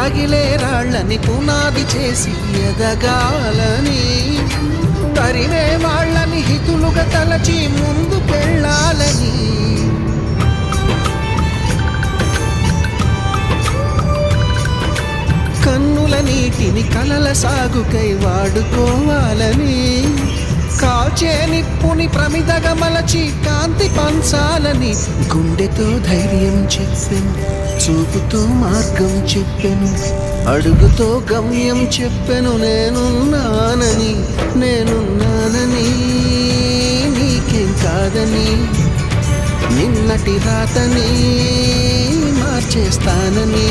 తగిలే రాళ్ళని పునాది చేసి ఎదగాలని, తరిమే వాళ్ళని హితులుగా తలచి ముందు పెళ్ళాలని, కన్నుల నీటిని కలల సాగుకై వాడుకోవాలని, కాల్చే నిప్పుని ప్రమిదగా మలచి కాంతి పంచాలని, గుండెతో ధైర్యం చెప్పెను, చూపుతో మార్గం చెప్పెను, అడుగుతో గమ్యం చెప్పెను. నేనున్నానని నీకేం కాదని, నిన్నటి రాతని మార్చేస్తానని.